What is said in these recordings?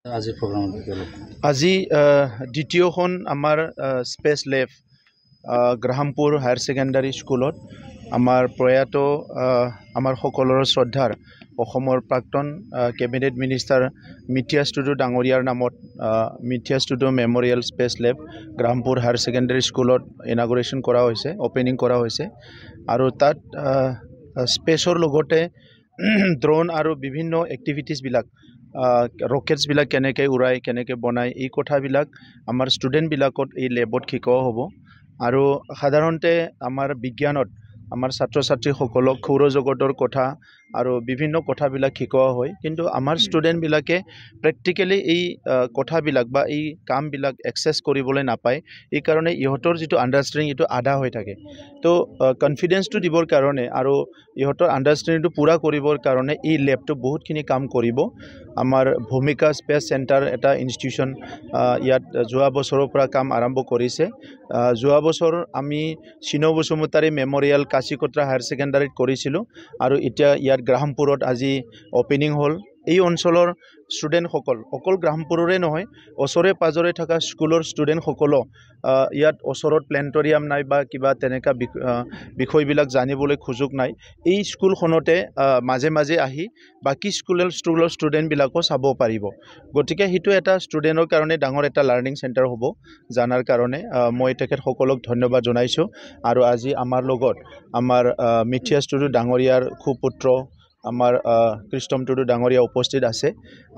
আজি প্ৰগ্ৰাম আজি দ্বিতীয়খন আমাৰ স্পেচ লেব গ্ৰাহামপুৰ হায়াৰ ছেকেণ্ডাৰী স্কুলত আমাৰ প্ৰয়াত আমাৰ সকলোৰে শ্ৰদ্ধাৰ অসমৰ প্ৰাক্তন কেবিনেট মিনিষ্টাৰ মিথিয়াছ টুডু ডাঙৰীয়াৰ নামত মিথিয়াছ টুডু মেমৰিয়েল স্পেচ লেব গ্ৰাহামপুৰ হায়াৰ ছেকেণ্ডাৰী স্কুলত ইনাগুৰেশ্যন কৰা হৈছে, অপেনিং কৰা হৈছে। আৰু তাত স্পেচৰ লগতে ড্ৰোন আৰু বিভিন্ন এক্টিভিটিছবিলাক ৰকেটছবিলাক কেনেকৈ উৰাই কেনেকৈ বনায় এই কথাবিলাক আমাৰ ষ্টুডেণ্টবিলাকত এই লেবত শিকোৱা হ'ব। আৰু সাধাৰণতে আমাৰ বিজ্ঞানত আমাৰ ছাত্ৰ ছাত্ৰীসকলক সৌৰজগতৰ কথা আৰু বিভিন্ন কথাবিলাক শিকোৱা হয়, কিন্তু আমাৰ ষ্টুডেণ্টবিলাকে প্ৰেক্টিকেলি এই কথাবিলাক বা এই কামবিলাক এক্সেছ কৰিবলৈ নাপায়। এইকাৰণে ইহঁতৰ যিটো আণ্ডাৰষ্টেণ্ডিং এইটো আধা হৈ থাকে। তো কনফিডেঞ্চটো দিবৰ কাৰণে আৰু ইহঁতৰ আণ্ডাৰষ্টেণ্ডিংটো পূৰা কৰিবৰ কাৰণে এই লেবটো বহুতখিনি কাম কৰিব। আমাৰ ভূমিকা স্পেচ চেণ্টাৰ এটা ইনষ্টিটিউশ্যন ইয়াত যোৱা বছৰৰ পৰা কাম আৰম্ভ কৰিছে। যোৱা বছৰ আমি চিনো বসুমতাৰী মেমৰিয়েল কাশীকোট্ৰা হায়াৰ ছেকেণ্ডাৰীত কৰিছিলোঁ আৰু এতিয়া ইয়াত গ্ৰাহামপুৰত আজি অপেনিং হ'ল। এই অঞ্চলৰ ষ্টুডেণ্টসকল অকল গ্ৰাহামপুৰৰে নহয়, ওচৰে পাজৰে থকা স্কুলৰ ষ্টুডেণ্টসকলো ইয়াত ওচৰত প্লেনেটৰিয়াম নাই বা কিবা তেনেকুৱা বিষয়বিলাক জানিবলৈ সুযোগ নাই। এই স্কুলখনতে মাজে মাজে আহি বাকী স্কুলৰ ষ্টুডেণ্টবিলাকো চাব পাৰিব। গতিকে সেইটো এটা ষ্টুডেণ্টৰ কাৰণে ডাঙৰ এটা লাৰ্ণিং চেণ্টাৰ হ'ব জানাৰ কাৰণে মই তেখেতসকলক ধন্যবাদ জনাইছোঁ। আৰু আজি আমাৰ লগত আমাৰ মিথিয়াছ টুডু ডাঙৰীয়াৰ সুপুত্ৰ আমাৰ কৃষ্ণম টুডু ডাঙৰীয়া উপস্থিত আছে।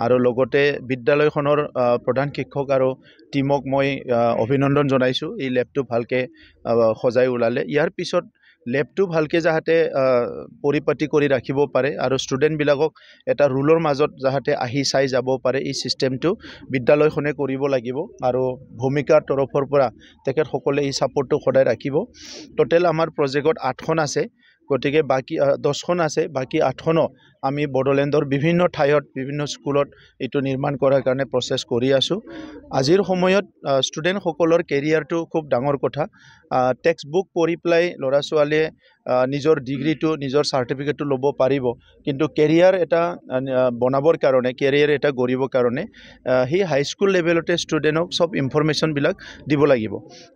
আৰু লগতে বিদ্যালয়খনৰ প্ৰধান শিক্ষক আৰু টিমক মই অভিনন্দন জনাইছোঁ। এই লেবটো ভালকৈ সজাই ওলালে। ইয়াৰ পিছত লেবটো ভালকৈ যাতে পৰিপাটি কৰি ৰাখিব পাৰে আৰু ষ্টুডেণ্টবিলাকক এটা ৰুলৰ মাজত যাতে আহি চাই যাব পাৰে, এই ছিষ্টেমটো বিদ্যালয়খনে কৰিব লাগিব। আৰু ভূমিকাৰ তৰফৰ পৰা তেখেতসকলে এই ছাপোৰ্টটো সদায় ৰাখিব। টোটেল আমাৰ প্ৰজেক্টত 8খন আছে, গতিকে বাকী 10খন আছে, বাকী 8খনো আমি বড়োলেণ্ডৰ বিভিন্ন ঠাইত বিভিন্ন স্কুলত এইটো নিৰ্মাণ কৰাৰ কাৰণে প্ৰচেছ কৰি আছোঁ। আজিৰ সময়ত ষ্টুডেণ্টসকলৰ কেৰিয়াৰটো খুব ডাঙৰ কথা। টেক্সট বুক পঢ়ি পেলাই ল'ৰা ছোৱালীয়ে নিজৰ ডিগ্ৰীটো নিজৰ চাৰ্টিফিকেটটো ল'ব পাৰিব, কিন্তু কেৰিয়াৰ এটা বনাবৰ কাৰণে কেৰিয়াৰ এটা গঢ়িবৰ কাৰণে সেই হাইস্কুল লেভেলতে ষ্টুডেণ্টক চব ইনফৰমেশ্যনবিলাক দিব লাগিব।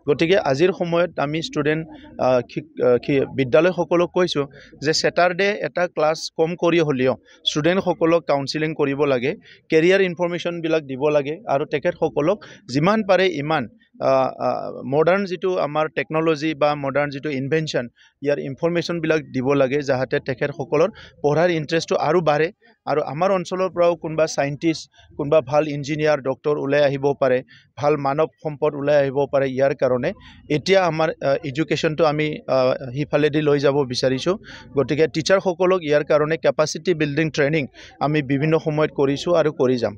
গতিকে আজিৰ সময়ত আমি ষ্টুডেণ্ট বিদ্যালয়সকলক কৈছোঁ যে ছেটাৰডে এটা ক্লাছ কম কৰি হ'লেও ষ্টুডেণ্টসকলক কাউন্সিলিং কৰিব লাগে, কেৰিয়াৰ ইনফৰমেশ্যনবিলাক দিব লাগে আৰু তেখেতসকলক যিমান পাৰে ইমান মডাৰ্ণ যিটো আমাৰ টেকন'লজি বা মডাৰ্ণ যিটো ইনভেনশ্যন ইয়াৰ ইনফৰমেশ্যনবিলাক দিব লাগে, যাতে তেখেতসকলৰ পঢ়াৰ ইণ্টাৰেষ্টটো আৰু বাঢ়ে। আৰু আমাৰ অঞ্চলৰ পৰাও কোনোবা চাইণ্টিষ্ট, কোনোবা ভাল ইঞ্জিনিয়াৰ ডক্টৰ ওলাই আহিব পাৰে, ভাল মানৱ সম্পদ ওলাই আহিব পাৰে। ইয়াৰ কাৰণে এতিয়া আমাৰ এডুকেশ্যনটো আমি সিফালেদি লৈ যাব বিচাৰিছোঁ। গতিকে টিচাৰসকলক ইয়াৰ কাৰণে কেপাচিটি বিল্ডিং ট্ৰেইনিং আমি বিভিন্ন সময়ত কৰিছোঁ আৰু কৰি যাম।